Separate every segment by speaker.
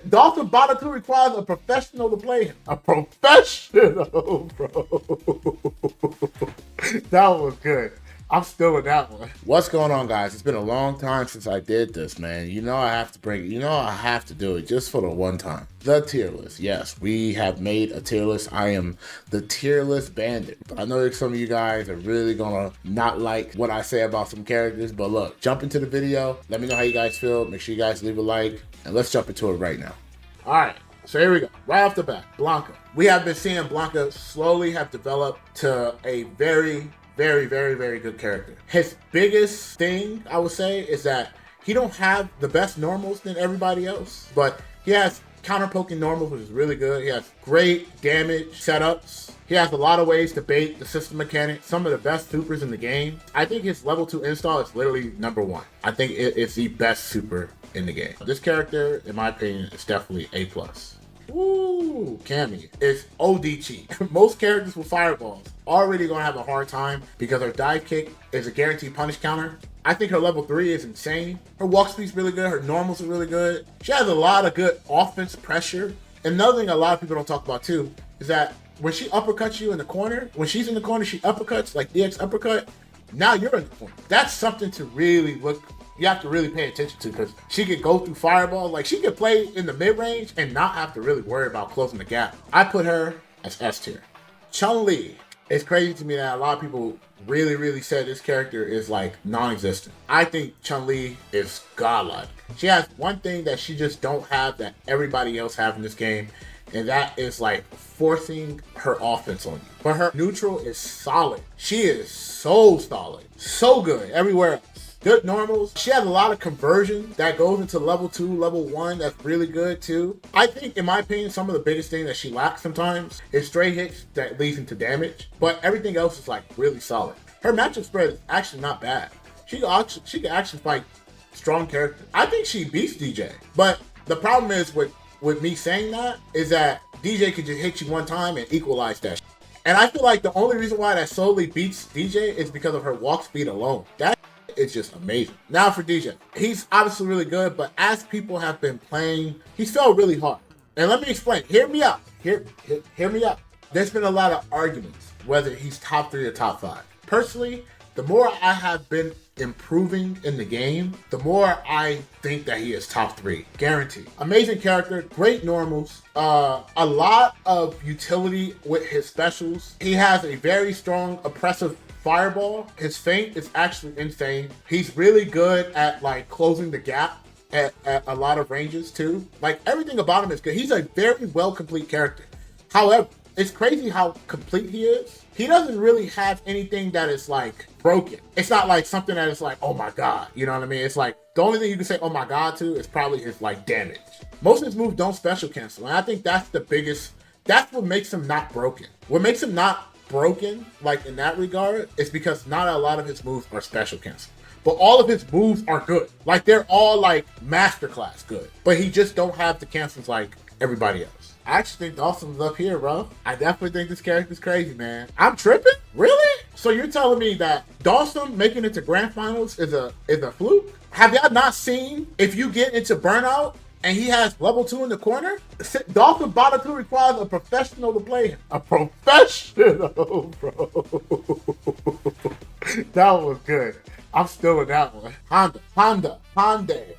Speaker 1: Dolphin Bottom 2 requires a professional to play him. A professional, bro. That was good. I'm still with that one. What's going on, guys? It's been a long time since I did this, man. You know I have to I have to do it just for the one time. The tier list. Yes, we have made a tier list. I am the tier list bandit. I know that some of you guys are really gonna not like what I say about some characters, but look, jump into the video. Let me know how you guys feel. Make sure you guys leave a like, and let's jump into it right now. All right. So here we go. Right off the bat, Blanca. We have been seeing Blanca slowly have developed to a very good character. His biggest thing, I would say, is that he don't have the best normals than everybody else, but he has counter-poking normals, which is really good. He has great damage setups. He has a lot of ways to bait the system mechanics, some of the best supers in the game. I think his level 2 install is literally #1. I think it's the best super in the game. This character, in my opinion, is definitely A+. Ooh, Cammy is OD cheat. Most characters with fireballs already gonna have a hard time because her dive kick is a guaranteed punish counter. I think her level 3 is insane. Her walk speed's really good. Her normals are really good. She has a lot of good offense pressure. Another thing a lot of people don't talk about too is that when she uppercuts you in the corner, when she's in the corner, she uppercuts like DX uppercut. Now you're in the corner. That's something to really look. You have to really pay attention to because she could go through fireball. Like she could play in the mid-range and not have to really worry about closing the gap. I put her as S tier. Chun-Li. It's crazy to me that a lot of people really said this character is like non-existent. I think Chun-Li is godlike. She has one thing that she just don't have that everybody else have in this game, and that is like forcing her offense on you. But her neutral is solid. She is so solid. So good everywhere else. Good normals. She has a lot of conversion that goes into level 2, level 1. That's really good too. I think, in my opinion, some of the biggest thing that she lacks sometimes is straight hits that leads into damage. But everything else is like really solid. Her matchup spread is actually not bad. She can actually fight strong characters. I think she beats DJ. But the problem is with me saying that is that DJ could just hit you one time and equalize that. And I feel like the only reason why that solely beats DJ is because of her walk speed alone. That it's just amazing. Now for DJ, he's obviously really good, but as people have been playing, he's felt really hard. And let me explain. Hear me out. Hear me out. There's been a lot of arguments whether he's top 3 or top 5. Personally, the more I have been improving in the game, the more I think that he is top 3. Guaranteed. Amazing character, great normals, a lot of utility with his specials. He has a very strong oppressive fireball. His feint is actually insane. He's really good at like closing the gap at a lot of ranges too. Like everything about him is good. He's a very well complete character. However, it's crazy how complete he is. He doesn't really have anything that is like broken. It's not like something that is like, oh my god, you know what I mean? It's like the only thing you can say oh my god to is probably his like damage. Most of his moves don't special cancel, and I think that's the biggest. That's what makes him not broken. What makes him not broken, like in that regard, is because not a lot of his moves are special cancel. But all of his moves are good. Like they're all like masterclass good. But he just don't have the cancels like everybody else. I actually think Dawson's up here, bro. I definitely think this character's crazy, man. I'm tripping? Really? So you're telling me that Dawson making it to grand finals is a fluke? Have y'all not seen if you get into burnout and he has level 2 in the corner? Dolphin Bottom 2 requires a professional to play him. A professional, bro. That was good. I'm still in that one. Honda.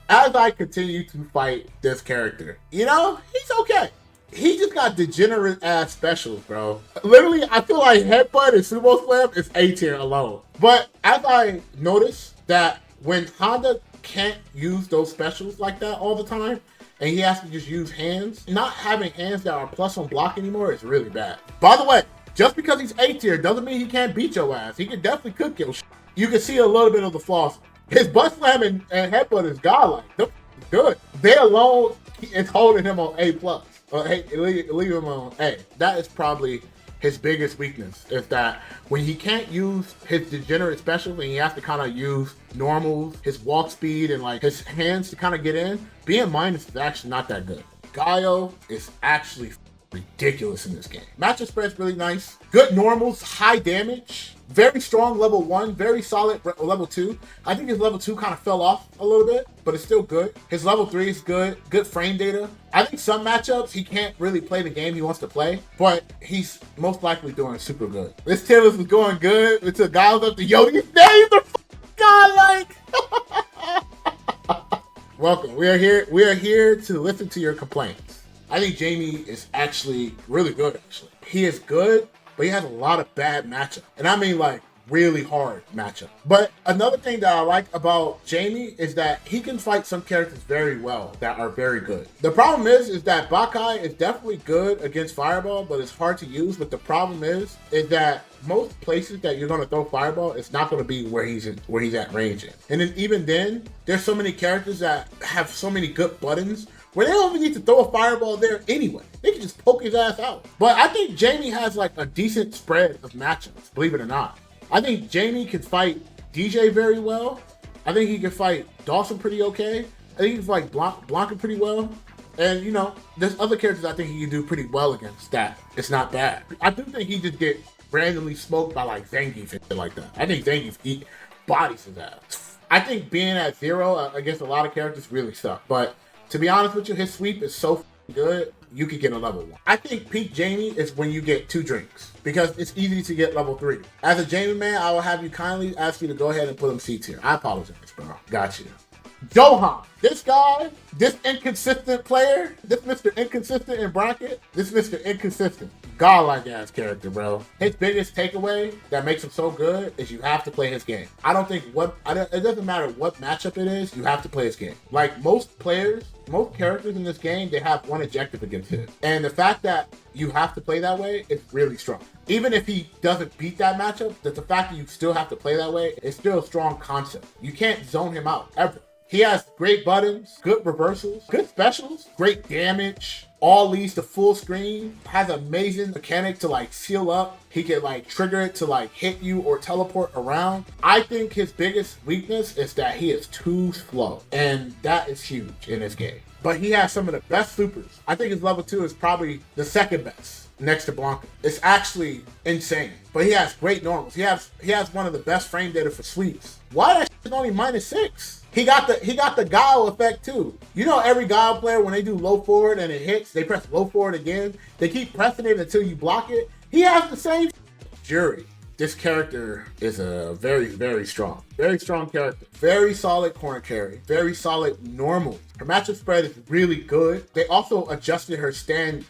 Speaker 1: As I continue to fight this character, you know, he's okay. He just got degenerate ass specials, bro. Literally, I feel like Headbutt and Sumo Slam is A tier alone. But as I noticed that when Honda can't use those specials like that all the time, and he has to just use hands, not having hands that are plus on block anymore is really bad. By the way, just because he's A tier doesn't mean he can't beat your ass. He can definitely cook your shit. You can see a little bit of the flaws. His butt slam and headbutt is godlike. They're good. They alone is holding him on A+. Hey, leave him on A. That is probably his biggest weakness, is that when he can't use his degenerate special and he has to kind of use normals, his walk speed, and like his hands to kind of get in, being minus is actually not that good. Guile is actually ridiculous in this game. Matchup spread's really nice. Good normals, high damage. Very strong level 1, very solid level 2. I think his level 2 kind of fell off a little bit, but it's still good. His level 3 is good. Good frame data. I think some matchups he can't really play the game he wants to play, but he's most likely doing super good. This tier list is going good until Guile's up to yo, these names are godlike. Welcome. We are here to listen to your complaints. I think Jamie is actually really good, actually. He is good, but he has a lot of bad matchup. And I mean like really hard matchup. But another thing that I like about Jamie is that he can fight some characters very well that are very good. The problem is that Bakai is definitely good against Fireball, but it's hard to use. But the problem is that most places that you're going to throw Fireball, it's not going to be where he's at range in. And then even then, there's so many characters that have so many good buttons where they don't even need to throw a Fireball there anyway. They can just poke his ass out. But I think Jamie has like a decent spread of matchups, believe it or not. I think Jamie can fight DJ very well. I think he can fight Dawson pretty okay. I think he can fight Blanca pretty well. And, you know, there's other characters I think he can do pretty well against that. It's not bad. I do think he just get randomly smoked by like Zangief and shit like that. I think Zangief bodies his ass. I think being at 0 against a lot of characters really sucks. But to be honest with you, his sweep is so good, you could get a level 1. I think peak Jamie is when you get 2 drinks, because it's easy to get level 3. As a Jamie man, I will have you kindly ask you to go ahead and put him C tier. I apologize, bro. Got you. Johan, this guy, this inconsistent player, this Mr. Inconsistent in bracket, this Mr. Inconsistent. Godlike ass character, bro. His biggest takeaway that makes him so good is you have to play his game. I don't think it doesn't matter what matchup it is, you have to play his game. Like most characters in this game, they have one objective against his. And the fact that you have to play that way is really strong. Even if he doesn't beat that matchup, the fact that you still have to play that way is still a strong concept. You can't zone him out ever. He has great buttons, good reversals, good specials, great damage, all leads to full screen, has amazing mechanic to like seal up. He can like trigger it to like hit you or teleport around. I think his biggest weakness is that he is too slow, and that is huge in this game. But he has some of the best supers. I think his level 2 is probably the second best next to Blanca. It's actually insane. But he has great normals. He has one of the best frame data for sweeps. Why that shit is only -6? He got the Guile effect too. You know, every Guile player, when they do low forward and it hits, they press low forward again. They keep pressing it until you block it. He has the same jury. This character is a very, very strong character. Very solid corner carry. Very solid normal. Her matchup spread is really good. They also adjusted her stand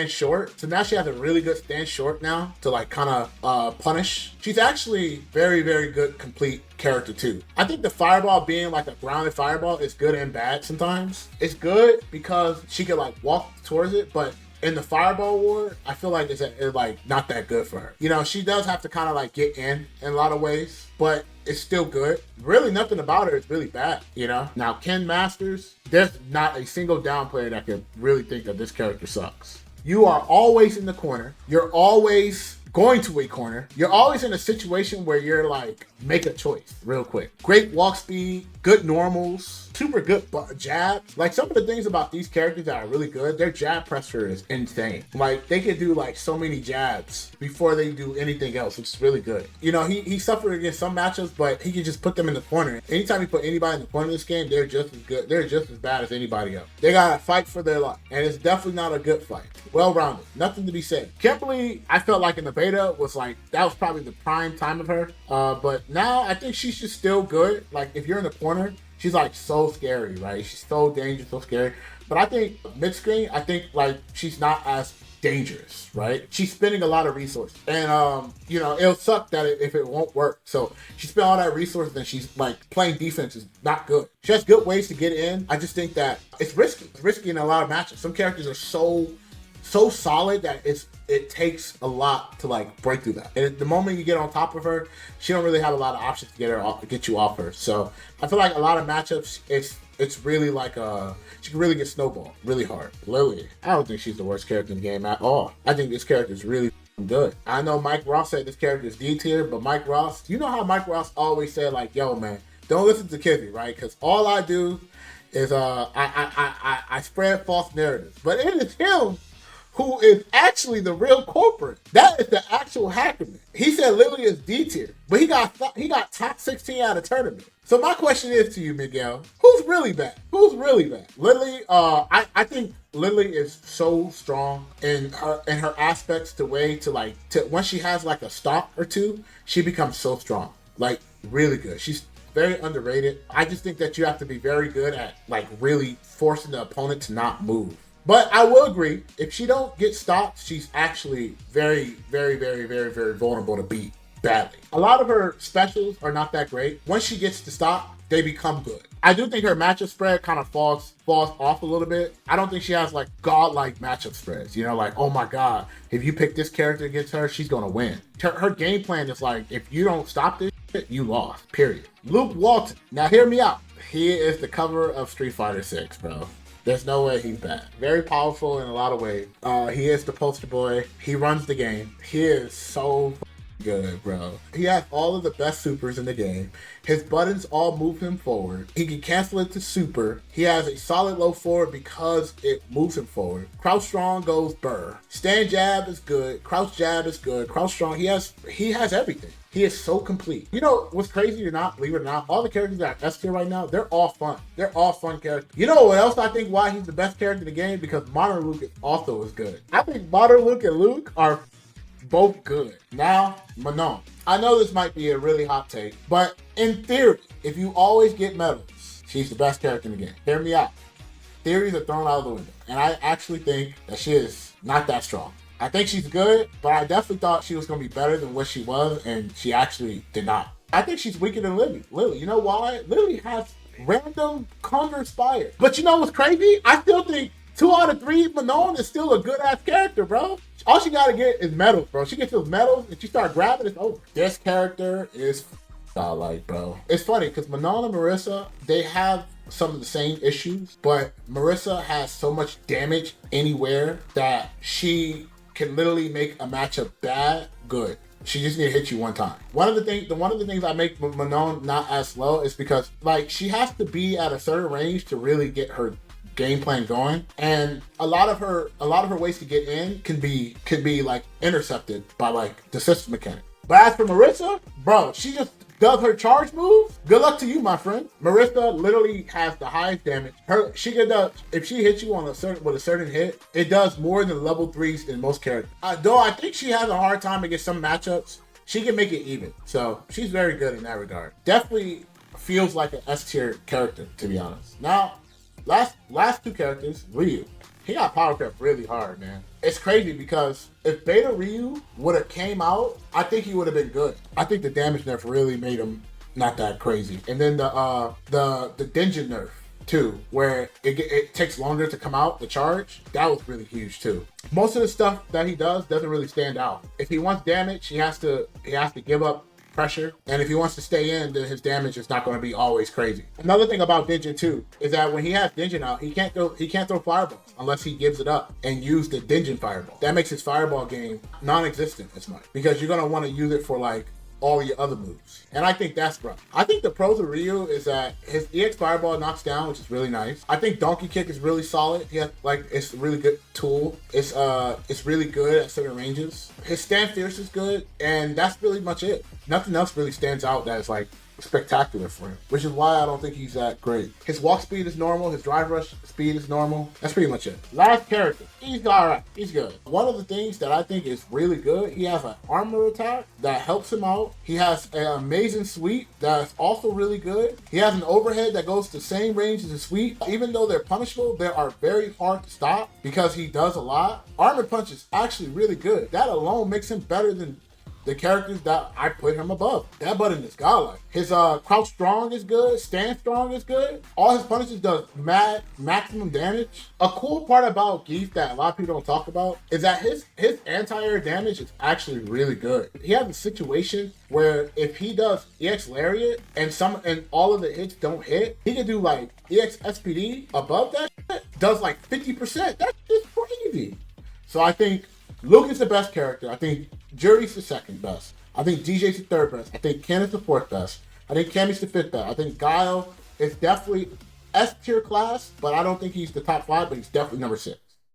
Speaker 1: short. So now she has a really good stand short now to like kind of punish. She's actually very, very good complete character too. I think the fireball being like a grounded fireball is good and bad sometimes. It's good because she can like walk towards it, but in the fireball war, I feel like it's like not that good for her. You know, she does have to kind of like get in a lot of ways, but it's still good. Really nothing about her is really bad, you know? Now, Ken Masters, there's not a single down player that could really think that this character sucks. You are always in the corner. You're always going to a corner. You're always in a situation where you're like, make a choice real quick. Great walk speed, good normals, super good jabs. Like some of the things about these characters that are really good, their jab pressure is insane. Like they can do like so many jabs before they do anything else, which is really good. You know, he suffered against some matchups, but he can just put them in the corner. Anytime you put anybody in the corner of this game, they're just as good. They're just as bad as anybody else. They gotta fight for their life, and it's definitely not a good fight. Well-rounded, nothing to be said. Kimberly, I felt like in the beta was like, that was probably the prime time of her. But now I think she's just still good. Like if you're in the corner, she's like so scary, right? She's so dangerous, so scary. But I think mid-screen, I think like she's not as dangerous, right? She's spending a lot of resources. And, you know, it'll suck that if it won't work. So she spent all that resources and she's like playing defense is not good. She has good ways to get in. I just think that it's risky. It's risky in a lot of matches. Some characters are so solid that it takes a lot to like break through that. And the moment you get on top of her, she don't really have a lot of options to get you off her. So I feel like a lot of matchups, it's really like she can really get snowballed really hard. Lily, I don't think she's the worst character in the game at all. I think this character is really good. I know Mike Ross said this character is D tier, but Mike Ross, you know how Mike Ross always said like, yo man, don't listen to Kizzie, right? Because all I do is I spread false narratives. But it is him who is actually the real culprit. That is the actual hackerman. He said Lily is D tier, but he got top 16 out of tournament. So my question is to you, Miguel, who's really bad? Who's really bad? Lily, I think Lily is so strong in her aspects to once she has like a stock or two, she becomes so strong. Like really good. She's very underrated. I just think that you have to be very good at like really forcing the opponent to not move. But I will agree, if she don't get stopped, she's actually very, very, very, very, very vulnerable to beat badly. A lot of her specials are not that great. Once she gets to stop, they become good. I do think her matchup spread kind of falls off a little bit. I don't think she has like godlike matchup spreads. You know, like, oh my God, if you pick this character against her, she's gonna win. Her game plan is like, if you don't stop this shit, you lost, period. Luke Walton, now hear me out. He is the cover of Street Fighter 6, bro. There's no way he's bad. Very powerful in a lot of ways. He is the poster boy. He runs the game. He is so good, bro. He has all of the best supers in the game. His buttons all move him forward. He can cancel it to super. He has a solid low forward because it moves him forward. Crouch strong goes burr. Stand jab is good. Crouch jab is good. Crouch strong. He has everything. He is so complete. You know what's crazy or not, believe it or not, all the characters that are S tier right now, they're all fun. They're all fun characters. You know what else I think why he's the best character in the game? Because Modern Luke also is good. I think Modern Luke and Luke are both good. Now, Manon. I know this might be a really hot take, but in theory, if you always get medals, she's the best character in the game. Hear me out. Theories are thrown out of the window. And I actually think that she is not that strong. I think she's good, but I definitely thought she was going to be better than what she was, and she actually did not. I think she's weaker than Lily. You know why? Lily has random Conquer Spire. But you know what's crazy? I still think 2 out of 3 Manon is still a good-ass character, bro. All she got to get is medals, bro. She gets those medals, and she start grabbing it. Oh, this character is godlike, bro. It's funny, because Manon and Marissa, they have some of the same issues, but Marissa has so much damage anywhere that she can literally make a matchup bad, good. She just need to hit you one time. One of the things I make Manon not as slow is because like she has to be at a certain range to really get her game plan going, and a lot of her ways to get in can be like intercepted by like the system mechanic. But as for Marissa, bro, she just does her charge move. Good luck to you, my friend. Marissa literally has the highest damage. If she hits you with a certain hit, it does more than level 3s in most characters. Though I think she has a hard time against some matchups, she can make it even. So she's very good in that regard. Definitely feels like an S tier character, to be honest. Now, last 2 characters, Ryu. He got power crept really hard, man. It's crazy because if Beta Ryu would have came out, I think he would have been good. I think the damage nerf really made him not that crazy. And then the Dungeon nerf too, where it takes longer to come out, the charge, that was really huge too. Most of the stuff that he does doesn't really stand out. If he wants damage, he has to give up pressure, and if he wants to stay in, then his damage is not going to be always crazy. Another thing about Dingin too is that when he has Dingin out, he can't throw fireballs unless he gives it up and use the Dingin fireball. That makes his fireball game non-existent as much because you're going to want to use it for like all your other moves. And I think that's rough. I think the pros of Ryu is that his EX Fireball knocks down, which is really nice. I think Donkey Kick is really solid. It's a really good tool. It's really good at certain ranges. His Stand Fierce is good, and that's really much it. Nothing else really stands out that is like spectacular for him, which is why I don't think he's that great. His walk speed is normal. His drive rush speed is normal. That's pretty much it. Last character. He's alright. He's good. One of the things that I think is really good, he has an armor attack that helps him out. He has an amazing sweep that's also really good. He has an overhead that goes the same range as a sweep. Even though they're punishable, they are very hard to stop because he does a lot. Armor punch is actually really good. That alone makes him better than the characters that I put him above. That button is godlike. His crouch strong is good. Stand strong is good. All his punishes does maximum damage. A cool part about Geef that a lot of people don't talk about is that his anti-air damage is actually really good. He has a situation where if he does EX Lariat and all of the hits don't hit, he can do like EX SPD above that shit, does like 50%. That's just crazy. So I think Luke is the best character. I think Jury's the second best. I think DJ's the third best. I think Ken is the fourth best. I think Cammy's the fifth best. I think Guile is definitely S tier class, but I don't think he's the top 5, but he's definitely number 6.